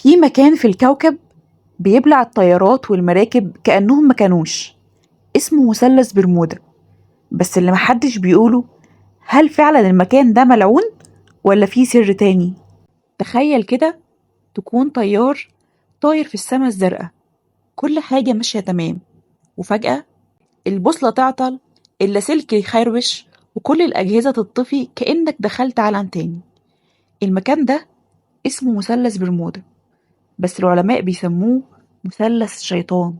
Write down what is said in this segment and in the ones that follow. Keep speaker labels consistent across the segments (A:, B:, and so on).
A: في مكان في الكوكب بيبلع الطيارات والمراكب كأنهم مكانوش، اسمه مثلث برمودا. بس اللي محدش بيقوله، هل فعلا المكان ده ملعون ولا فيه سر تاني؟ تخيل كده تكون طاير في السما الزرقاء، كل حاجة ماشية تمام، وفجأة البوصلة تعطل، اللاسلكي يخربش، وكل الأجهزة تطفي كأنك دخلت عالم تاني. المكان ده اسمه مثلث برمودا، بس العلماء بيسموه مثلث شيطان.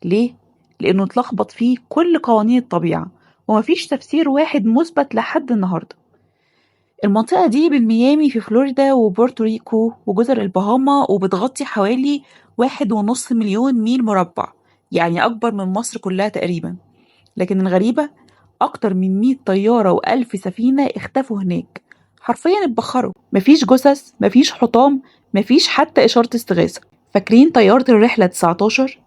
A: ليه؟ لأنه اتلخبط فيه كل قوانين الطبيعة، ومفيش تفسير واحد مثبت لحد النهاردة. المنطقة دي بين ميامي في فلوريدا وبورتوريكو وجزر البهاما، وبتغطي حوالي 1.5 مليون ميل مربع، يعني أكبر من مصر كلها تقريبا. لكن الغريبة، أكتر من 100 طيارة و1000 سفينة اختفوا هناك، حرفيا اتبخروا. مفيش جثث، مفيش حطام، مفيش حتى إشارة استغاثة. فاكرين طيارة الرحلة 19؟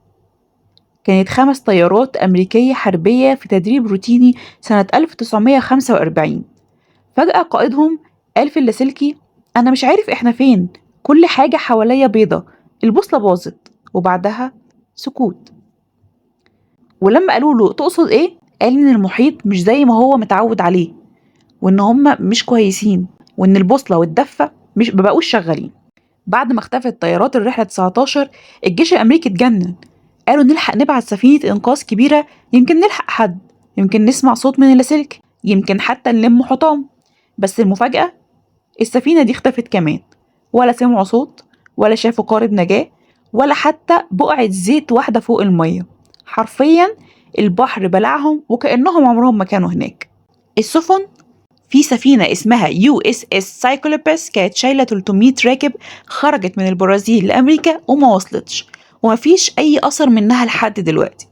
A: كانت 5 طيارات أمريكية حربية في تدريب روتيني سنة 1945. فجأة قائدهم قال في اللاسلكي: أنا مش عارف إحنا فين، كل حاجة حواليا بيضة، البوصلة باظت. وبعدها سكوت. ولما قالوا له تقصد إيه؟ قال إن المحيط مش زي ما هو متعود عليه، وإن هما مش كويسين، وإن البوصلة والدفة مش مبقوش شغالين. بعد ما اختفت طيارات الرحلة 19، الجيش الأمريكي اتجنن. قالوا نلحق نبعت سفينة إنقاذ كبيرة، يمكن نلحق حد، يمكن نسمع صوت من اللاسلكي، يمكن حتى نلم حطام. بس المفاجأة، السفينة دي اختفت كمان، ولا سمعوا صوت، ولا شافوا قارب نجاة، ولا حتى بقعة زيت واحدة فوق المية. حرفيا البحر بلعهم وكأنهم عمرهم ما كانوا هناك. السفن، في سفينة اسمها USS سايكلوبس كانت شايلة 300 راكب، خرجت من البرازيل لأمريكا وما وصلتش، ومفيش أي أثر منها لحد دلوقتي.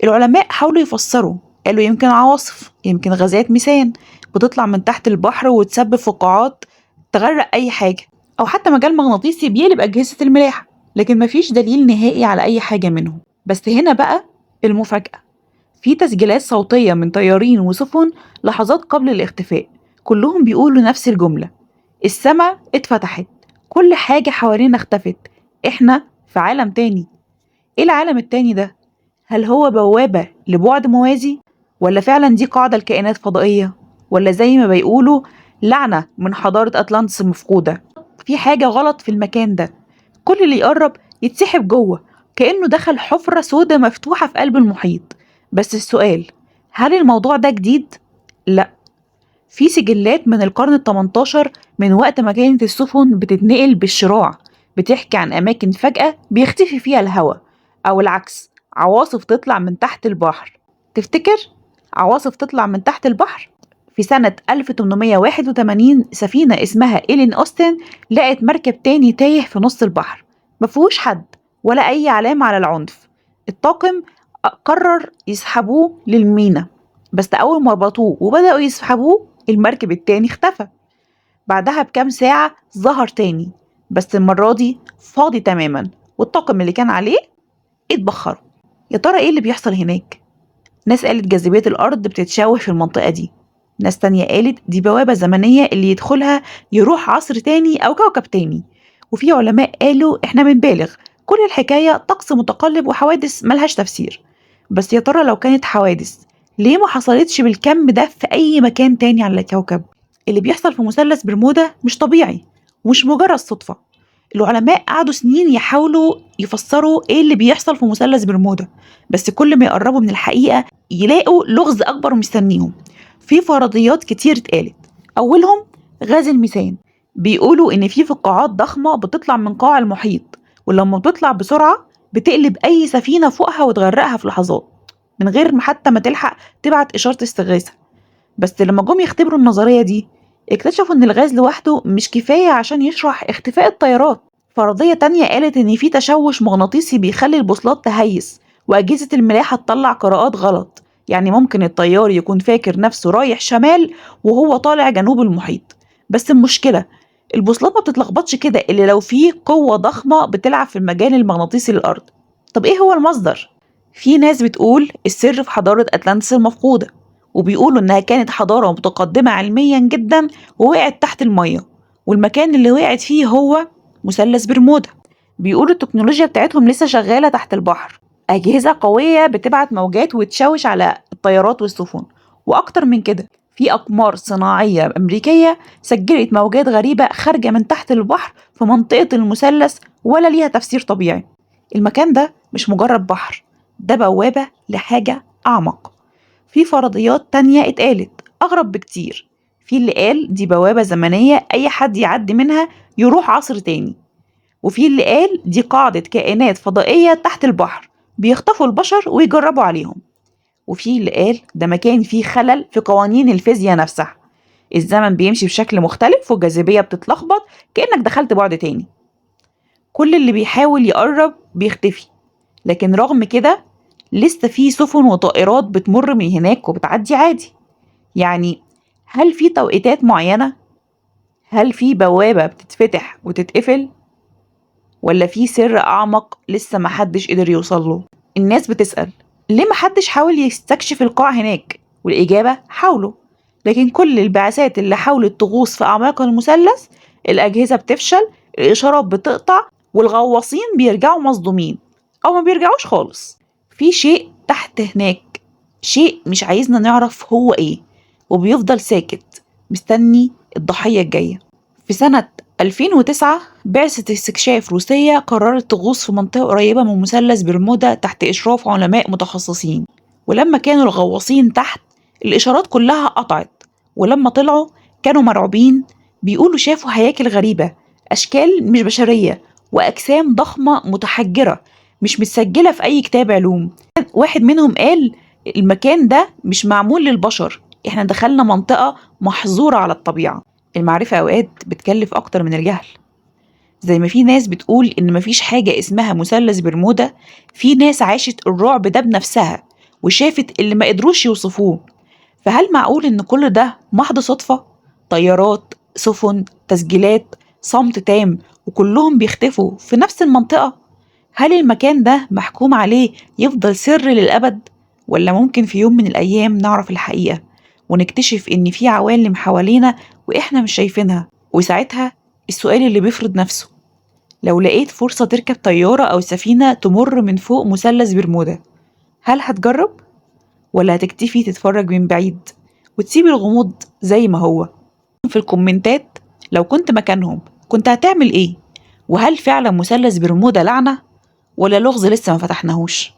A: العلماء حاولوا يفسروا، قالوا يمكن عواصف، يمكن غازات ميثان بتطلع من تحت البحر وتسبب فقاعات تغرق أي حاجة، أو حتى مجال مغناطيسي بيقلب أجهزة الملاحة. لكن مفيش دليل نهائي على أي حاجة منهم. بس هنا بقى المفاجأة، في تسجيلات صوتية من طيارين وسفن لحظات قبل الاختفاء، كلهم بيقولوا نفس الجملة: السماء اتفتحت، كل حاجة حوالينا اختفت، احنا في عالم تاني. ايه العالم التاني ده؟ هل هو بوابة لبعد موازي، ولا فعلا دي قاعدة لكائنات فضائية، ولا زي ما بيقولوا لعنة من حضارة أطلانتس المفقودة؟ في حاجة غلط في المكان ده، كل اللي يقرب يتسحب جوه، كأنه دخل حفرة سودة مفتوحة في قلب المحيط. بس السؤال، هل الموضوع ده جديد؟ لا، في سجلات من القرن ال18، من وقت ما كانت السفن بتتنقل بالشراع، بتحكي عن أماكن فجأة بيختفي فيها الهواء، أو العكس، عواصف تطلع من تحت البحر. تفتكر عواصف تطلع من تحت البحر؟ في سنة 1881 سفينة اسمها إيلين أوستن لقت مركب تاني تايه في نص البحر، مفيهوش حد ولا أي علامة على العنف. الطاقم قرر يسحبوه للمينا، بس أول ما ربطوه وبدأوا يسحبوه المركب التاني اختفى. بعدها بكام ساعة ظهر تاني، بس المرة دي فاضي تماما، والطاقم اللي كان عليه اتبخروا. يا ترى ايه اللي بيحصل هناك؟ ناس قالت جاذبية الأرض بتتشوه في المنطقة دي، ناس تانية قالت دي بوابة زمنية اللي يدخلها يروح عصر تاني أو كوكب تاني، وفي علماء قالوا احنا بنبالغ، كل الحكاية طقس متقلب وحوادث ملهاش تفسير. بس يا ترى لو كانت حوادث، ليه ما حصلتش بالكم ده في أي مكان تاني على الكوكب؟ اللي بيحصل في مثلث برمودا مش طبيعي، ومش مجرد صدفة. العلماء قعدوا سنين يحاولوا يفسروا ايه اللي بيحصل في مثلث برمودا، بس كل ما يقربوا من الحقيقة يلاقوا لغز أكبر مستنيهم. في فرضيات كتير اتقالت، أولهم غاز الميثان. بيقولوا إن في فقاعات ضخمة بتطلع من قاع المحيط، ولما بتطلع بسرعة بتقلب أي سفينة فوقها وتغرقها في لحظات، من غير ما حتى ما تلحق تبعت إشارة استغاثة. بس لما جم يختبروا النظرية دي، اكتشفوا إن الغاز لوحده مش كفاية عشان يشرح اختفاء الطيارات. فرضية تانية قالت إن في تشوش مغناطيسي بيخلي البوصلات تهيس، وأجهزة الملاحة تطلع قراءات غلط، يعني ممكن الطيار يكون فاكر نفسه رايح شمال وهو طالع جنوب المحيط. بس المشكلة، البوصلات ما بتتلخبطش كده إلا لو في قوة ضخمة بتلعب في المجال المغناطيسي للأرض. طب إيه هو المصدر؟ في ناس بتقول السر في حضارة أتلانتس المفقودة، وبيقولوا إنها كانت حضارة متقدمة علميا جدا ووقعت تحت المية، والمكان اللي وقعت فيه هو مثلث برمودا. بيقولوا التكنولوجيا بتاعتهم لسه شغالة تحت البحر، أجهزة قوية بتبعت موجات وتشوش على الطيارات والسفن. وأكتر من كده، في أقمار صناعية أمريكية سجلت موجات غريبة خارجة من تحت البحر في منطقة المثلث ولا ليها تفسير طبيعي. المكان ده مش مجرد بحر، ده بوابة لحاجة أعمق. في فرضيات تانية اتقالت أغرب بكتير. في اللي قال دي بوابة زمنية أي حد يعدي منها يروح عصر تاني، وفي اللي قال دي قاعدة كائنات فضائية تحت البحر بيخطفوا البشر ويجربوا عليهم، وفي اللي قال ده مكان فيه خلل في قوانين الفيزياء نفسها، الزمن بيمشي بشكل مختلف والجاذبية بتتلخبط كأنك دخلت بعد تاني. كل اللي بيحاول يقرب بيختفي، لكن رغم كده لسه في سفن وطائرات بتمر من هناك وبتعدي عادي. يعني هل في توقيتات معينة؟ هل في بوابة بتتفتح وتتقفل؟ ولا في سر أعمق لسه محدش قدر يوصله؟ الناس بتسأل ليه محدش حاول يستكشف القاع هناك، والإجابة حاولوا، لكن كل البعثات اللي حاولت تغوص في أعماق المثلث الأجهزة بتفشل، الإشارات بتقطع، والغواصين بيرجعوا مصدومين أو ما بيرجعوش خالص. في شيء تحت هناك، شيء مش عايزنا نعرف هو إيه، وبيفضل ساكت مستني الضحية الجاية. في سنة 2009 بعثة استكشاف روسية قررت تغوص في منطقة قريبة من مثلث برمودا تحت إشراف علماء متخصصين، ولما كانوا الغواصين تحت الإشارات كلها قطعت، ولما طلعوا كانوا مرعوبين. بيقولوا شافوا هياكل غريبة، أشكال مش بشرية، وأجسام ضخمة متحجرة مش متسجلة في أي كتاب علوم. واحد منهم قال المكان ده مش معمول للبشر، احنا دخلنا منطقة محظورة على الطبيعة. المعرفة أوقات بتكلف أكتر من الجهل. زي ما في ناس بتقول إن مفيش حاجة اسمها مثلث برمودا، في ناس عاشت الرعب ده بنفسها وشافت اللي ما قدروش يوصفوه. فهل معقول إن كل ده محض صدفة؟ طيارات، سفن، تسجيلات، صمت تام، وكلهم بيختفوا في نفس المنطقة؟ هل المكان ده محكوم عليه يفضل سر للأبد؟ ولا ممكن في يوم من الأيام نعرف الحقيقة ونكتشف إن في عوالم حوالينا وإحنا مش شايفينها؟ وساعتها السؤال اللي بيفرض نفسه، لو لقيت فرصة تركب طيارة أو سفينة تمر من فوق مثلث برمودا، هل هتجرب؟ ولا هتكتفي تتفرج من بعيد وتسيب الغموض زي ما هو؟ في الكومنتات لو كنت مكانهم كنت هتعمل إيه؟ وهل فعلا مثلث برمودا لعنة ولا لغز لسه ما فتحناهوش؟